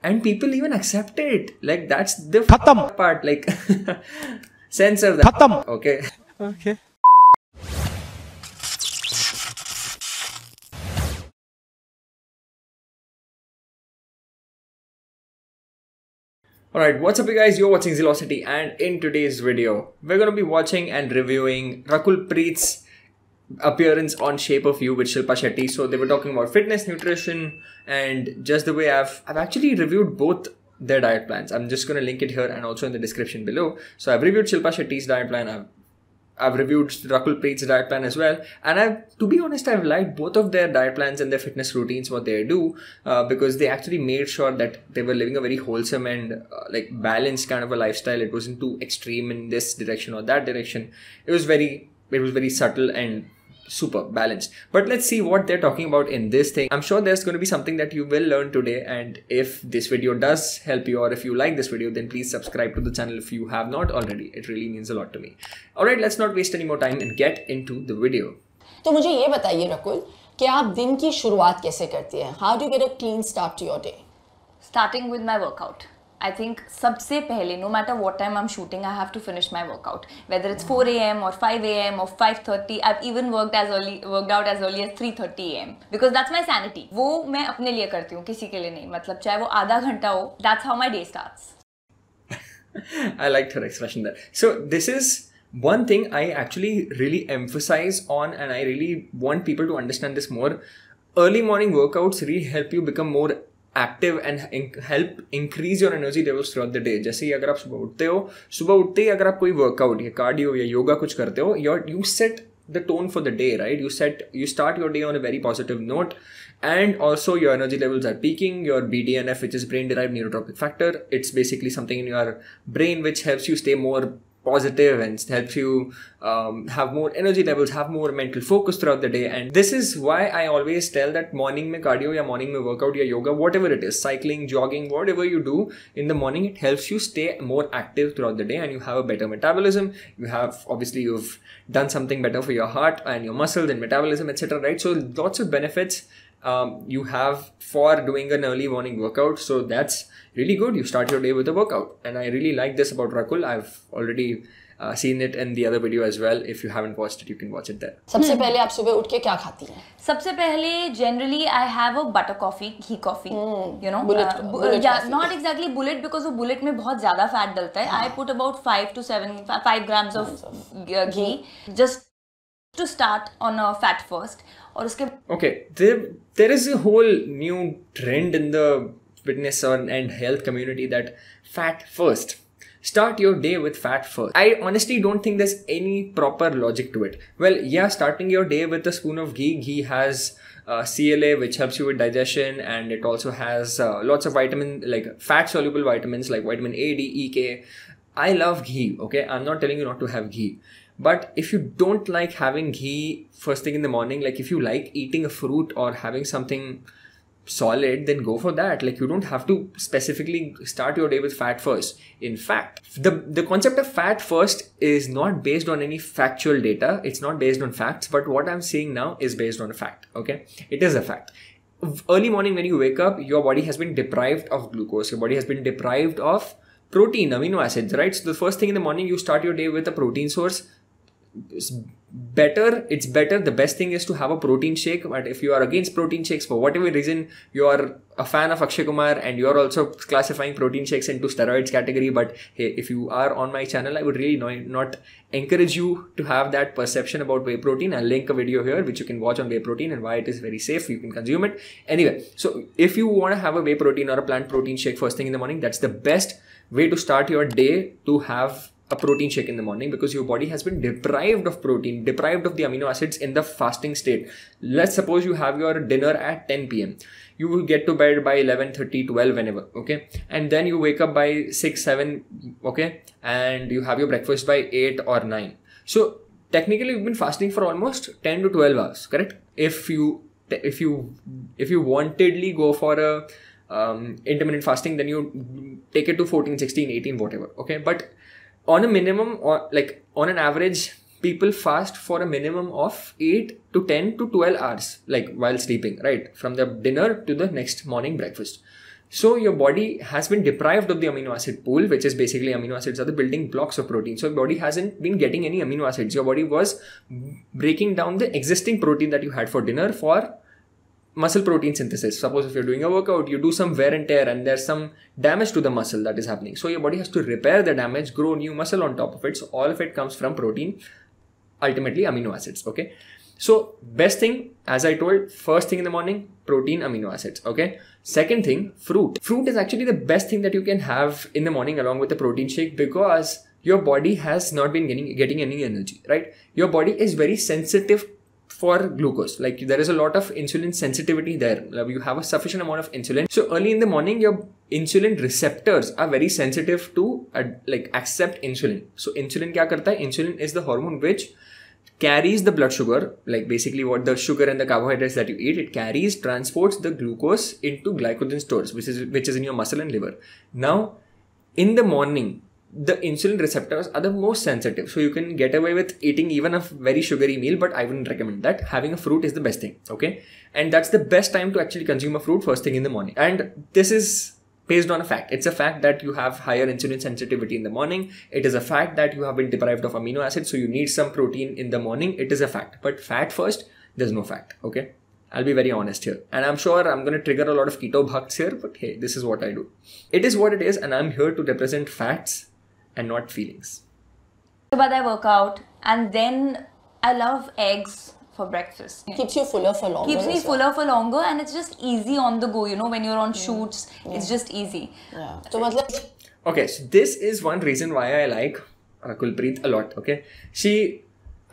and people even accept it. Like, that's the Khatam. part. Like, censor that. Khatam. Okay. Okay. Alright, what's up you guys? You're watching Zealocity, and in today's video, we're going to be watching and reviewing Rakul Preet's appearance on Shape of You with Shilpa Shetty. So they were talking about fitness, nutrition, and just the way I've actually reviewed both their diet plans. I'm just going to link it here and also in the description below. So I've reviewed Shilpa Shetty's diet plan, I've reviewed Rakul Preet's diet plan as well, and to be honest, I've liked both of their diet plans and their fitness routines, what they do, because they actually made sure that they were living a very wholesome and like balanced kind of a lifestyle. It wasn't too extreme in this direction or that direction. It was very subtle and super balanced. But let's see what they're talking about in this thing. I'm sure there's going to be something that you will learn today, and if this video does help you, or if you like this video, then please subscribe to the channel if you have not already. It really means a lot to me. Alright, let's not waste any more time and get into the video. तो मुझे ये बताइए रकुल कि आप दिन की शुरुआत कैसे करती हैं? How do you get a clean start to your day? Starting with my workout. I think सबसे पहले, no matter what time I'm shooting, I have to finish my workout. Whether it's 4 a.m. or 5 a.m. or 5:30, I've even worked out as early as 3:30 a.m. because that's my sanity. वो मैं अपने लिए करती हूँ, किसी के लिए नहीं. मतलब चाहे वो आधा घंटा हो, that's how my day starts. I liked her expression there. So this is one thing I actually really emphasize on, and I really want people to understand this more. Early morning workouts really help you become more active and help increase your energy levels through out the day. जैसे ही अगर आप सुबह उठते ही अगर आप कोई workout या cardio या योगा कुछ करते हो, you set the tone for the day, right? You start your day on a very positive note, and also your energy levels are peaking. Your BDNF, which is brain derived neurotrophic factor, it's basically something in your brain which helps you stay more positive and helps you have more energy levels, have more mental focus throughout the day. And this is why I always tell that morning mein cardio ya morning mein workout ya yoga, whatever it is, cycling, jogging, whatever you do in the morning, it helps you stay more active throughout the day, and you have a better metabolism. You've done something better for your heart and your muscles and metabolism, etc., right? So lots of benefits you have for doing an early morning workout. So that's really good. You start your day with a workout, and I really like this about Rakul. I've already seen it in the other video as well. If you haven't watched it, you can watch it there. सबसे पहले आप सुबह उठ के क्या खाती हैं? सबसे पहले generally I have a butter coffee, ghee coffee, you know. Bullet yeah, not exactly bullet, because वो bullet में बहुत ज़्यादा fat डलता है. I put about 5 grams of ghee just to start on a fat first. और उसके okay, there is a whole new trend in the fitness and health community that fat first. Start your day with fat first. I honestly don't think there's any proper logic to it. Well, yeah, starting your day with a spoon of ghee. Ghee has CLA, which helps you with digestion, and it also has lots of like fat soluble vitamins like vitamin A, D, E, K. I love ghee, okay? I'm not telling you not to have ghee. But if you don't like having ghee first thing in the morning, like if you like eating a fruit or having something solid, then go for that. Like, you don't have to specifically start your day with fat first. In fact, the concept of fat first is not based on any factual data. It's not based on facts, but what I'm saying now is based on a fact, okay? It is a fact. Early morning when you wake up, your body has been deprived of glucose. Your body has been deprived of protein, amino acids, right? So the first thing in the morning, you start your day with a protein source. It's better. The best thing is to have a protein shake. But if you are against protein shakes for whatever reason, you are a fan of Akshay Kumar and you're also classifying protein shakes into steroids category, but hey, if you are on my channel, I would really not encourage you to have that perception about whey protein. I'll link a video here which you can watch on whey protein and why it is very safe. You can consume it. Anyway, so if you want to have a whey protein or a plant protein shake first thing in the morning, that's the best way to start your day, to have a protein shake in the morning, because your body has been deprived of protein, deprived of the amino acids in the fasting state. Let's suppose you have your dinner at 10 p.m. You will get to bed by 11:30, 12, whenever, okay? And then you wake up by 6, 7, okay? And you have your breakfast by 8 or 9. So technically you've been fasting for almost 10 to 12 hours, correct? If you wantedly go for a intermittent fasting, then you take it to 14, 16, 18, whatever, okay? But on a minimum, or like on an average, people fast for a minimum of 8 to 10 to 12 hours, like while sleeping, right? From the dinner to the next morning breakfast. So your body has been deprived of the amino acid pool, which is basically amino acids are the building blocks of protein. So your body hasn't been getting any amino acids. Your body was breaking down the existing protein that you had for dinner for muscle protein synthesis. Suppose if you're doing a workout, you do some wear and tear and there's some damage to the muscle that is happening. So your body has to repair the damage, grow new muscle on top of it. So all of it comes from protein, ultimately amino acids. Okay. So best thing, as I told, first thing in the morning, protein, amino acids. Okay. Second thing, fruit. Fruit is actually the best thing that you can have in the morning along with the protein shake, because your body has not been getting any energy, right? Your body is very sensitive for glucose. Like there is a lot of insulin sensitivity there. You have a sufficient amount of insulin. So early in the morning, your insulin receptors are very sensitive to accept insulin. So insulin kya karta hai? Insulin is the hormone which carries the blood sugar, like basically what the sugar and the carbohydrates that you eat, it carries, transports the glucose into glycogen stores, which is in your muscle and liver. Now, in the morning, the insulin receptors are the most sensitive. So you can get away with eating even a very sugary meal, but I wouldn't recommend that. Having a fruit is the best thing. Okay. And that's the best time to actually consume a fruit first thing in the morning. And this is based on a fact. It's a fact that you have higher insulin sensitivity in the morning. It is a fact that you have been deprived of amino acids. So you need some protein in the morning. It is a fact. But fat first, there's no fact. Okay. I'll be very honest here. And I'm sure I'm going to trigger a lot of keto bhakts here, but hey, this is what I do. It is what it is. And I'm here to represent facts and not feelings. But I work out, and then I love eggs for breakfast. Keeps you fuller for longer. Keeps me fuller for longer, and it's just easy on the go. You know, when you're on shoots, it's just easy. Yeah. So, matlab, okay, so this is one reason why I like Rakul Preet a lot. Okay, she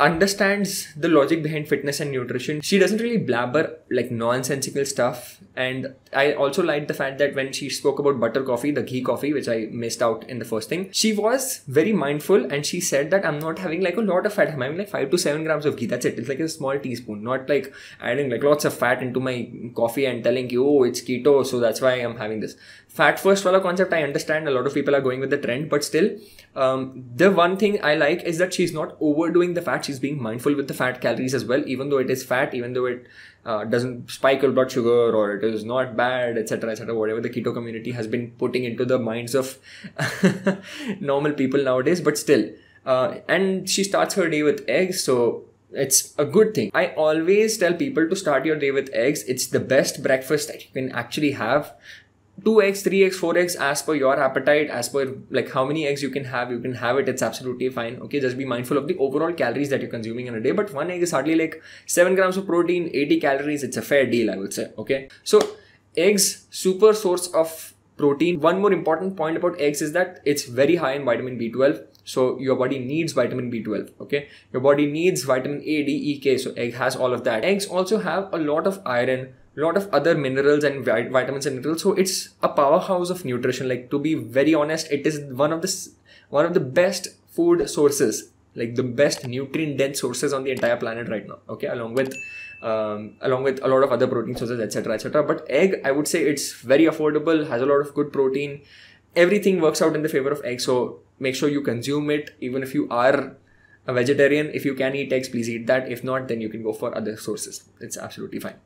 understands the logic behind fitness and nutrition. She doesn't really blabber like nonsensical stuff. And I also liked the fact that when she spoke about butter coffee, the ghee coffee, which I missed out in the first thing, she was very mindful and she said that I'm not having like a lot of fat. I'm having like 5 to 7 grams of ghee. That's it. It's like a small teaspoon, not like adding like lots of fat into my coffee and telling you, oh, it's keto, so that's why I'm having this. Fat first wala concept, I understand a lot of people are going with the trend, but still, the one thing I like is that she's not overdoing the fat. She's being mindful with the fat calories as well, even though it is fat, even though it doesn't spike your blood sugar or it is not bad, etc., whatever the keto community has been putting into the minds of normal people nowadays, but still. And she starts her day with eggs, so it's a good thing. I always tell people to start your day with eggs. It's the best breakfast that you can actually have. 2 eggs, 3 eggs, 4 eggs, as per your appetite, as per like how many eggs you can have it. It's absolutely fine. Okay, just be mindful of the overall calories that you're consuming in a day. But 1 egg is hardly like 7 grams of protein, 80 calories. It's a fair deal, I would say. Okay, so eggs, super source of protein. One more important point about eggs is that it's very high in vitamin B12. So your body needs vitamin B12. Okay, your body needs vitamin A, D, E, K. So egg has all of that. Eggs also have a lot of iron, lot of other minerals and vitamins and minerals. So it's a powerhouse of nutrition. Like, to be very honest, it is one of the best food sources, like the best nutrient dense sources on the entire planet right now. Okay, along with a lot of other protein sources, etc. But egg, I would say it's very affordable, has a lot of good protein. Everything works out in the favor of egg. So make sure you consume it. Even if you are a vegetarian, if you can eat eggs, please eat that. If not, then you can go for other sources. It's absolutely fine.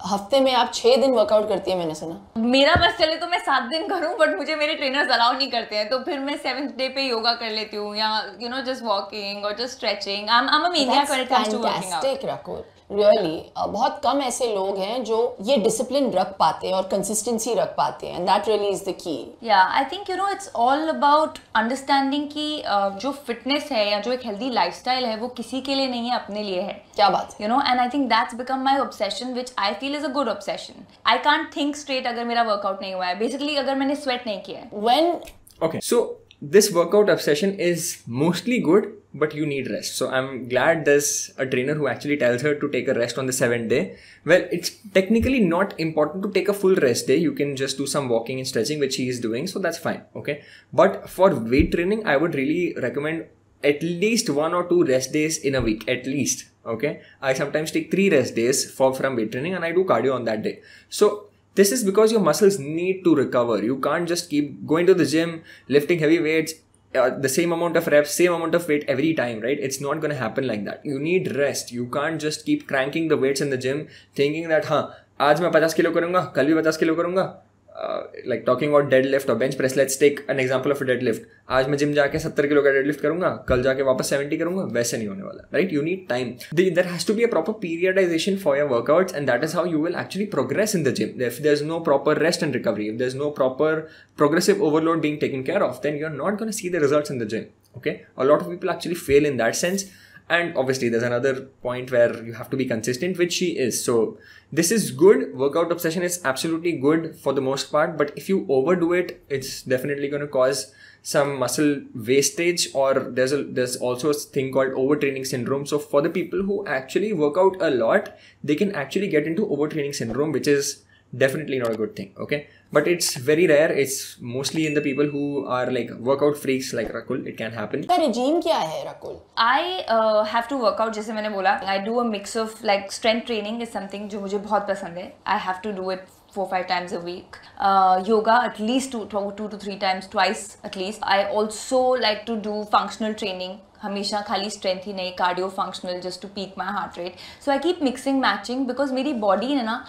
हफ्ते में आप 6 दिन workout करती है, मैंने सुना. मेरा बस चले तो मैं 7 दिन करूं, बट मुझे मेरे ट्रेनर्स अलाउ नहीं करते हैं, तो फिर मैं 7th डे पे योगा कर लेती हूँ, या यू नो जस्ट वॉकिंग और just stretching. I am a maniac when it comes to working out. Rakul, really बहुत कम ऐसे लोग हैं जो ये डिसिप्लिन रख पाते हैं और कंसिस्टेंसी रख पाते हैं, and that really is the key. Yeah I think you know it's all about understanding कि जो फिटनेस है या जो एक हेल्दी लाइफस्टाइल है वो किसी के लिए नहीं है, अपने लिए है. क्या बात, you know, and I think that's become my obsession, which I feel is a good obsession. I can't think straight अगर मेरा वर्कआउट नहीं हुआ है, बेसिकली अगर मैंने स्वेट नहीं किया है. When okay, so this workout obsession is mostly good, but you need rest. So I'm glad there's a trainer who actually tells her to take a rest on the 7th day. Well, it's technically not important to take a full rest day. You can just do some walking and stretching, which she is doing. So that's fine. Okay. But for weight training, I would really recommend at least 1 or 2 rest days in a week, at least. Okay. I sometimes take 3 rest days from weight training, and I do cardio on that day. So this is because your muscles need to recover. You can't just keep going to the gym, lifting heavy weights, the same amount of reps, same amount of weight every time, right? It's not going to happen like that. You need rest. You can't just keep cranking the weights in the gym thinking that, आज मैं 50 kilo करूँगा, कल भी 50 kilo करूँगा, like talking about deadlift or bench press, let's take an example of a deadlift. आज मैं gym जाके 70 kilo का deadlift करूंगा, कल जाके वापस 70 करूंगा, वैसे नहीं होने वाला, right? You need time. There has to be a proper periodization for your workouts, and that is how you will actually progress in the gym. If there's no proper rest and recovery, if there's no proper progressive overload being taken care of, then you're not going to see the results in the gym. Okay, a lot of people actually fail in that sense. And obviously there's another point where you have to be consistent, which she is. So this is good. Workout obsession is absolutely good for the most part, but if you overdo it, it's definitely going to cause some muscle wastage, or there's also a thing called overtraining syndrome. So for the people who actually work out a lot, they can actually get into overtraining syndrome, which is definitely not a good thing. Okay, but it's very rare. It's mostly in the people who are like workout freaks like Rakul. It can happen. का regime क्या है Rakul? I have to work out, जैसे मैंने बोला, I do a mix of like strength training is something जो मुझे बहुत पसंद है. I have to do it 4-5 times a week. Yoga at least 2 to 3 times, twice at least. I also like to do functional training. हमेशा खाली strength ही नहीं, cardio functional just to peak my heart rate. So I keep mixing matching because मेरी body है ना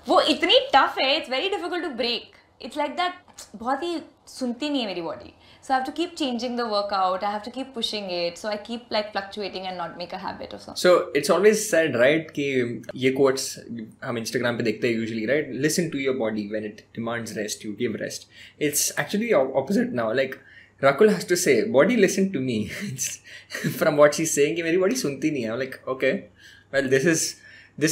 वो इतनी tough है, it's very difficult to break. It's like that, बहुत ही सुनती नहीं है मेरी body. So I have to keep changing the workout. I have to keep pushing it. So I keep like fluctuating and not make a habit of something. So it's always said, right, कि ये quotes हम Instagram पे देखते हैं usually, right? Listen to your body when it demands rest, you give rest. It's actually opposite now. Like Rakul has to say, body listen to me. From what she's saying, कि मेरी body सुनती नहीं है. I'm like, okay, well this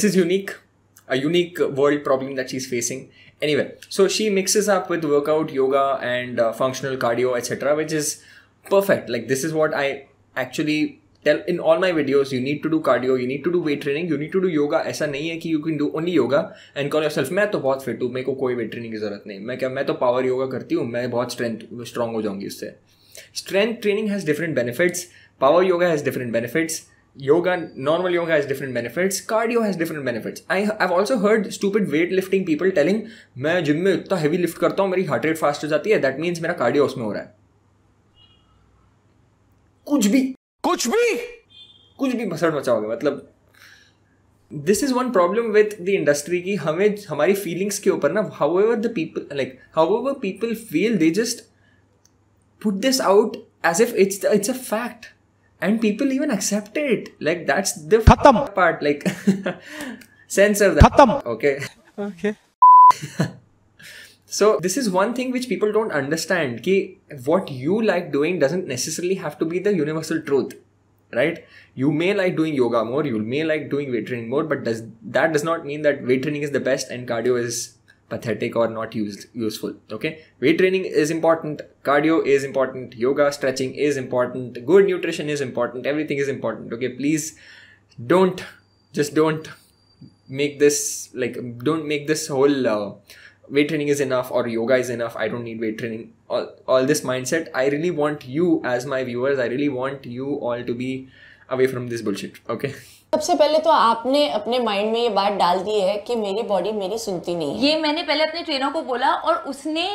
is unique. A unique world problem that she's facing. Anyway, so she mixes up with workout, yoga, and functional cardio, etc., which is perfect. Like this is what I actually tell in all my videos. You need to do cardio, you need to do weight training, you need to do yoga. ऐसा नहीं है कि you can do only yoga and call yourself मैं तो बहुत fit हूँ, मेरे को कोई weight training की जरूरत नहीं. मैं तो power yoga करती हूँ, मैं बहुत strong हो जाऊँगी उससे. Strength training has different benefits. Power yoga has different benefits. Normal yoga has different benefits. Cardio has different benefits. I've also heard stupid weightlifting people telling मैं जिम में इतना heavy lift करता हूँ, मेरी heart rate fast हो जाती है. That means मेरा cardio उसमें हो रहा है. कुछ भी भसड़ मचाओगे. मतलब this is one problem with the industry कि हमें हमारी feelings के ऊपर ना however people feel, they just put this out as if it's a fact. And people even accept it. Like that's the part. Like censor that. Okay. So this is one thing which people don't understand. Ki what you like doing doesn't necessarily have to be the universal truth, right? You may like doing yoga more. You may like doing weight training more. But that does not mean that weight training is the best and cardio is pathetic or not useful. Okay, weight training is important, cardio is important, yoga, stretching is important, good nutrition is important, everything is important. Okay, please don't make this don't make this whole weight training is enough or yoga is enough, I don't need weight training, all this mindset. I really want you as my viewers, I really want you all to be away from this bullshit. Okay, सबसे पहले तो आपने अपने mind में ये बात डाल दी है कि मेरी बॉडी मेरी सुनती नहीं है. ये मैंने पहले अपने ट्रेनर को बोला और उसने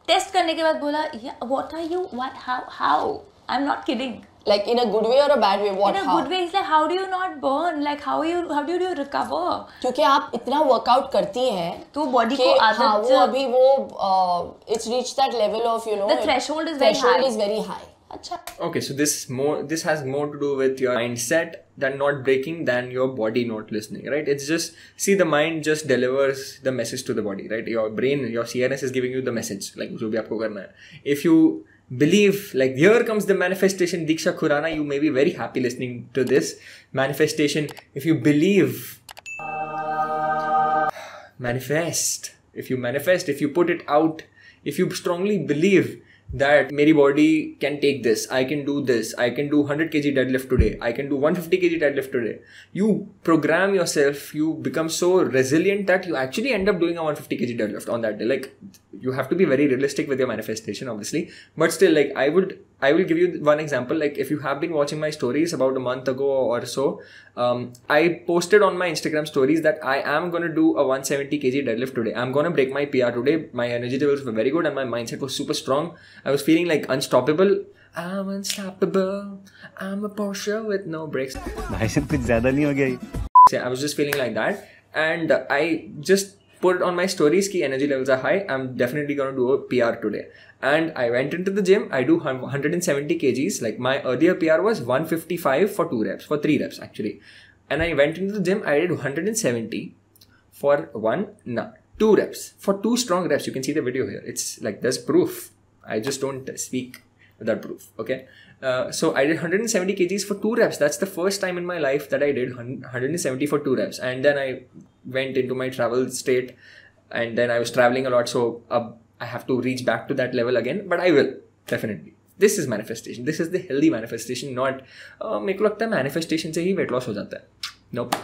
टेस्ट करने के बाद बोला what are you, what, how I'm not kidding. Like in a good way or a bad way? What? In a good way, it's like how do you not burn? Like how do you recover? क्योंकि आप इतना workout करती हैं तो body को आदत हाँ वो अभी वो it's reached that level of the threshold is very high. अच्छा. Okay, so this has more to do with your mindset than not breaking than your body not listening, right? It's just, see, the mind just delivers the message to the body, right? Your brain, your CNS is giving you the message, like जो भी आपको करना है. If you believe, like here comes the manifestation, Diksha Khurana, you may be very happy listening to this manifestation. If you believe, manifest. If you manifest, if you put it out, if you strongly believe that मेरी body can take this, I can do this, I can do 100 kg deadlift today, I can do 150 kg deadlift today. You program yourself, you become so resilient that you actually end up doing a 150 kg deadlift on that day. Like you have to be very realistic with your manifestation, obviously, but still, like I will give you one example. Like if you have been watching my stories about a month ago or so, I posted on my Instagram stories that I am going to do a 170 kg deadlift today. I'm going to break my PR today. My energy levels were very good and my mindset was super strong. I was feeling like unstoppable. I'm unstoppable. I'm a Porsche with no brakes. I was just feeling like that, and I just put on my stories ki energy levels are high, I'm definitely going to do a PR today. And I went into the gym. I do 170 kgs. Like my earlier PR was 155 for 3 reps actually. And I went into the gym. I did 170 for 2 reps. For 2 strong reps. You can see the video here. It's like there's proof. I just don't speak without proof. Okay. So I did 170 kgs for 2 reps. That's the first time in my life that I did 170 for 2 reps. And then I went into my travel state, and then I was traveling a lot. So I have to reach back to that level again, but I will definitely. This is manifestation. This is the healthy manifestation, not मेरे को लगता है manifestation से ही weight loss हो जाता है. Nope.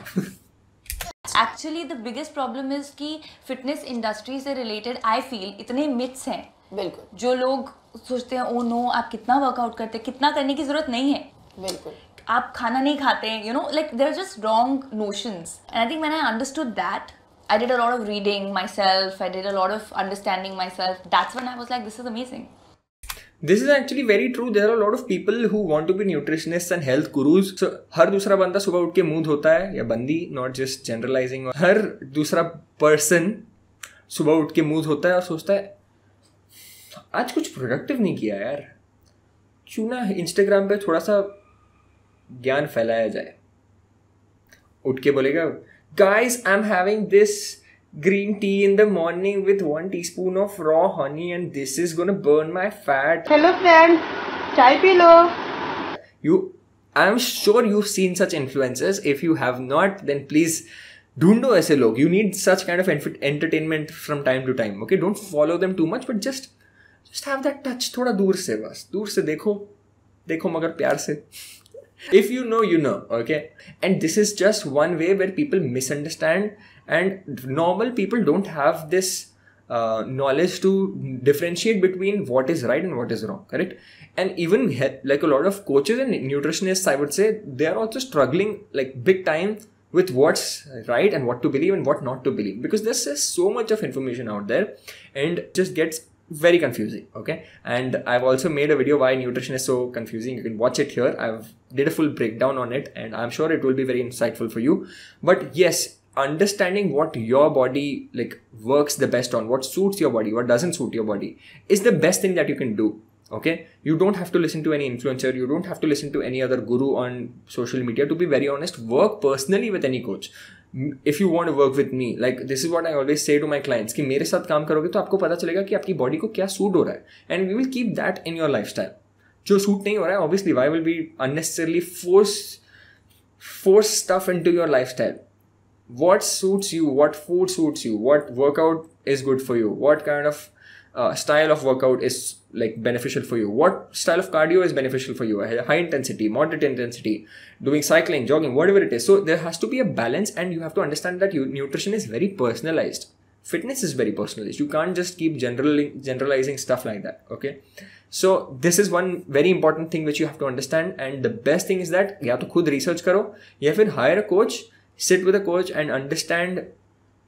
Actually, the biggest problem is कि fitness industry से related I feel इतने myths हैं. बिल्कुल. जो लोग सोचते हैं oh no आप कितना workout करते हैं, कितना करने की जरूरत नहीं है. बिल्कुल. आप खाना नहीं खाते हैं, you know, like there are just wrong notions. And I think when I understood that, I did a lot of reading myself. I did a lot of understanding myself. That's when I was like, this is amazing. This is actually very true. There are a lot of people who want to be nutritionists and health gurus. So, हर दूसरा बंदा सुबह उठ के मुंह धोता है या बंदी, not just generalizing. हर दूसरा person सुबह उठ के मुंह धोता है और सोचता है आज कुछ प्रोडक्टिव नहीं किया यार. क्यों ना Instagram पे थोड़ा सा ज्ञान फैलाया जाए. उठ के बोलेगा guys, I'm having this green tea in the morning with 1 teaspoon of raw honey and this is gonna burn my fat. Hello friends, chai pee lo. I'm sure you've seen such influencers. If you have not, then please ढूंढो ऐसे लोग. You need such kind of entertainment from time to time. Okay, don't follow them too much, but just have that touch. थोड़ा दूर से बस. दूर से देखो मगर प्यार से. If you know, you know, okay? And this is just one way where people misunderstand, and normal people don't have this knowledge to differentiate between what is right and what is wrong, correct? And even like a lot of coaches and nutritionists, I would say, they are also struggling like big time with what's right and what to believe and what not to believe, because there's just so much of information out there and it just gets very confusing. Okay, and I've also made a video why nutrition is so confusing. You can watch it here. I've did a full breakdown on it and I'm sure it will be very insightful for you. But yes, understanding what your body like works the best on, what suits your body, what doesn't suit your body is the best thing that you can do. Okay, you don't have to listen to any influencer, you don't have to listen to any other guru on social media. To be very honest, work personally with any coach. If you want to work with me, like this is what I always say to my clients कि मेरे साथ काम करोगे तो आपको पता चलेगा कि आपकी बॉडी को क्या सूट हो रहा है, and we will keep that in your lifestyle. जो सूट नहीं हो रहा है, obviously why will we unnecessarily force stuff into your lifestyle? What suits you, what food suits you, what workout is good for you, what kind of style of workout is like beneficial for you, what style of cardio is beneficial for you, high intensity, moderate intensity, doing cycling, jogging, whatever it is. So there has to be a balance, and you have to understand that nutrition is very personalized. Fitness is very personalized. You can't just keep generalizing stuff like that. Okay, so this is one very important thing which you have to understand, and the best thing is that या तो खुद research करो या फिर hire a coach, sit with a coach and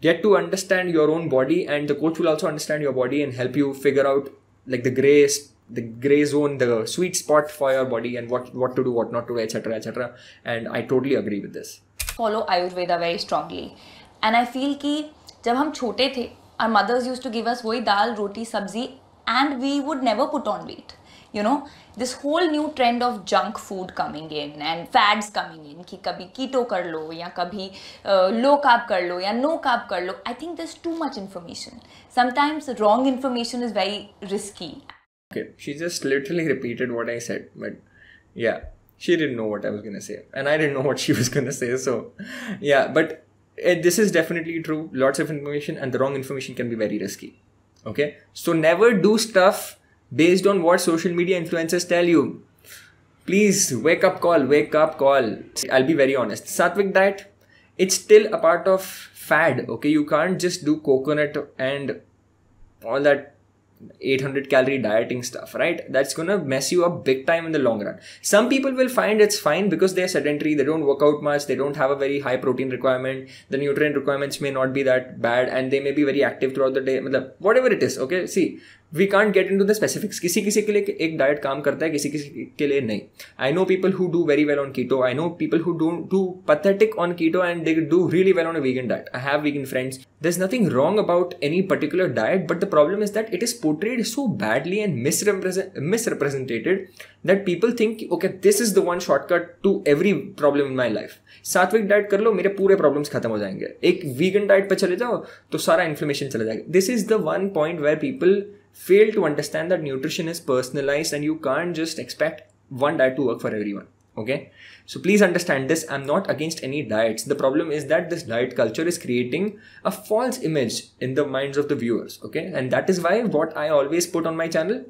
get to understand your own body, and the coach will also understand your body and help you figure out like the gray zone, the sweet spot for your body, and what to do, what not to do, etc, etc. And I totally agree with this. Follow Ayurveda very strongly, and I feel कि जब हम छोटे थे, our mothers used to give us वही दाल, रोटी, सब्जी, and we would never put on weight. You know, this whole new trend of junk food coming in and fads coming in कि कभी keto कर लो या कभी low carb कर लो या no carb कर लो. I think there's too much information. Sometimes wrong information is very risky. Okay, she just literally repeated what I said, but yeah, she didn't know what I was gonna say, and I didn't know what she was gonna say. So yeah, but this is definitely true. Lots of information, and the wrong information can be very risky. Okay, so never do stuff based on what social media influencers tell you. Please wake up call. I'll be very honest. Sattvic diet, it's still a part of fad. Okay, you can't just do coconut and all that 800 calorie dieting stuff, right? That's gonna mess you up big time in the long run. Some people will find it's fine because they're sedentary, they don't work out much, they don't have a very high protein requirement, the nutrient requirements may not be that bad, and they may be very active throughout the day, whatever it is. Okay, see, we can't get into the specifics. किसी के लिए एक diet काम करता है, किसी के लिए नहीं. I know people who do very well on keto. I know people who don't do pathetic on keto and they do really well on a vegan diet. I have vegan friends. There's nothing wrong about any particular diet, but the problem is that it is portrayed so badly and misrepresented that people think, okay, this is the one shortcut to every problem in my life. सात्विक diet कर लो, मेरे पूरे problems खत्म हो जाएंगे. एक vegan diet पे चले जाओ तो सारा इन्फ्लेमेशन चला जाएगा. This is the one point where people fail to understand that nutrition is personalized and you can't just expect one diet to work for everyone. Okay, so please understand this. I'm not against any diets. The problem is that this diet culture is creating a false image in the minds of the viewers. Okay, and that is why what I always put on my channel,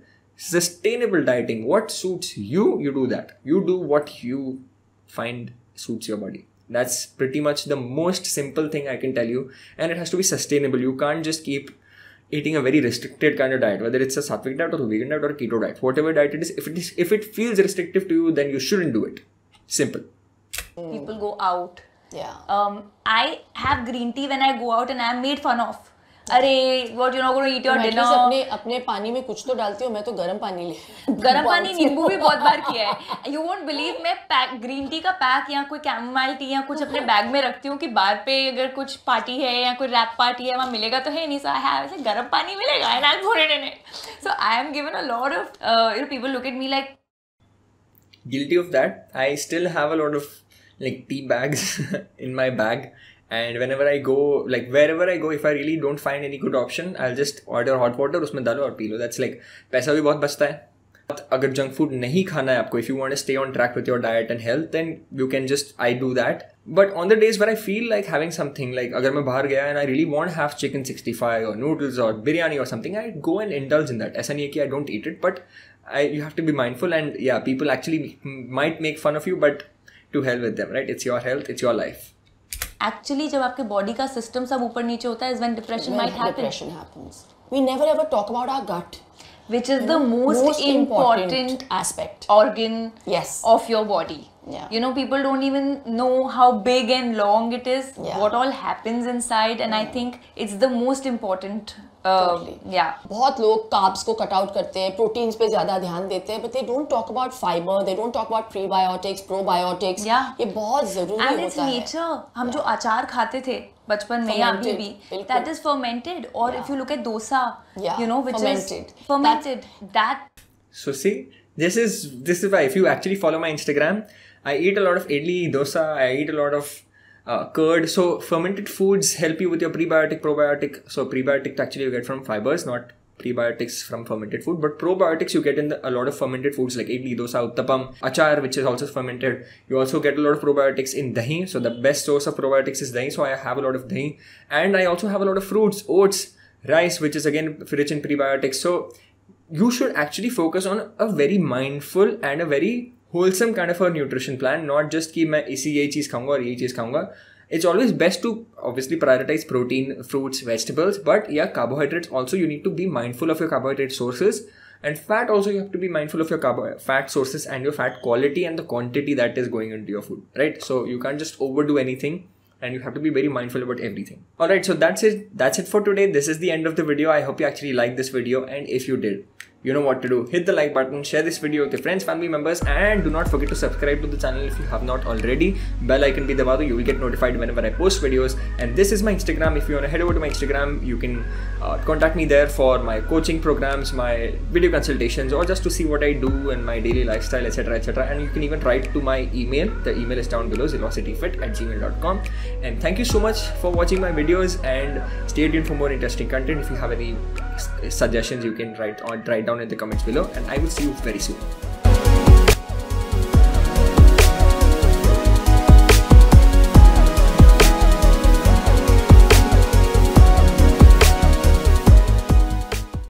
sustainable dieting. What suits you, you do that. You do what you find suits your body. That's pretty much the most simple thing I can tell you, and it has to be sustainable. You can't just keep eating a very restricted kind of diet, whether it's a sattvic diet or a vegan diet or a keto diet. Whatever diet it is, if it feels restrictive to you, then you shouldn't do it. Simple. People go out. Yeah. I have green tea when I go out and I am made fun of. अरे what you're not going to eat your dinner. अपने पानी में कुछ तो डालती हूँ. मैं तो गर्म पानी गर्म पानी नींबू भी बहुत बार किया है. You won't believe मैं ग्रीन टी का पैक या कोई कैमोमाइल टी या कुछ अपने बैग में रखती हूँ कि बाहर पे अगर कुछ पार्टी है या कोई रैप पार्टी है वहाँ मिलेगा तो है नहीं. So I have ऐसे गर्म पानी मिलेगा and I'll put it in it. So I am given a lot of people look at me like. Guilty of that. I still have a lot of like tea bags in my bag. And whenever I go, like wherever I go, if I really don't find any good option, I'll just order hot water, उसमें डालो और P low. That's like पैसा भी बहुत बचता है. अगर junk food नहीं खाना है आपको, if you want to stay on track with your diet and health, then you can just, I do that. But on the days where I feel like having something, like अगर मैं बाहर गया and I really want to have chicken 65 or noodles or biryani or something, I go and indulge in that. ऐसा नहीं है कि I don't eat it, but you have to be mindful. And yeah, people actually might make fun of you, but to hell with them, right? It's your health, it's your life. Actually, जब आपके body का system सब ऊपर नीचे होता है, is when depression might happen. Depression happens. We never ever talk about our gut, which is the most important aspect organ of your body. Yeah. You know, people don't even know how big and long it is, what all happens inside, and I think it's the most important. Totally. Yeah. बहुत लोग carbs को cut out करते हैं, proteins पे ज़्यादा ध्यान देते हैं, but they don't talk about fiber, they don't talk about prebiotics, probiotics. Yeah. ये बहुत ज़रूरी होता है. And it's nature. हम जो अचार खाते थे बचपन में या अभी भी, that is fermented. Or if you look at dosa, you know, which fermented. is fermented. That. So see, this is why if you actually follow my Instagram, I eat a lot of idli, dosa. I eat a lot of curd. So fermented foods help you with your prebiotic, probiotic. So prebiotic actually you get from fibers, not prebiotics from fermented food. But probiotics you get in a lot of fermented foods like idli, dosa, uttapam, achar, which is also fermented. You also get a lot of probiotics in dahi. So the best source of probiotics is dahi. So I have a lot of dahi, and I also have a lot of fruits, oats, rice, which is again rich in prebiotics. So you should actually focus on a very mindful and a very wholesome kind of a nutrition plan, not just कि मैं यही चीज़ खाऊंगा और यही चीज़ खाऊंगा. It's always best to obviously prioritize protein, fruits, vegetables, but yeah, carbohydrates also you need to be mindful of your carbohydrate sources, and fat also you have to be mindful of your fat sources and your fat quality and the quantity that is going into your food, right? So you can't just overdo anything, and you have to be very mindful about everything. Alright, so that's it for today. This is the end of the video. I hope you actually liked this video, and if you did, you know what to do. Hit the like button, share this video with your friends, family members, and do not forget to subscribe to the channel if you have not already. Bell icon bhi daba do, you will get notified whenever I post videos. And this is my Instagram. If you want to head over to my Instagram, you can contact me there for my coaching programs, my video consultations, or just to see what I do and my daily lifestyle, etc, etc. And you can even write to my email. The email is down below, zealocityfit@gmail.com. And thank you so much for watching my videos, and stay tuned for more interesting content. If you have any suggestions, you can write down in the comments below, and I will see you very soon.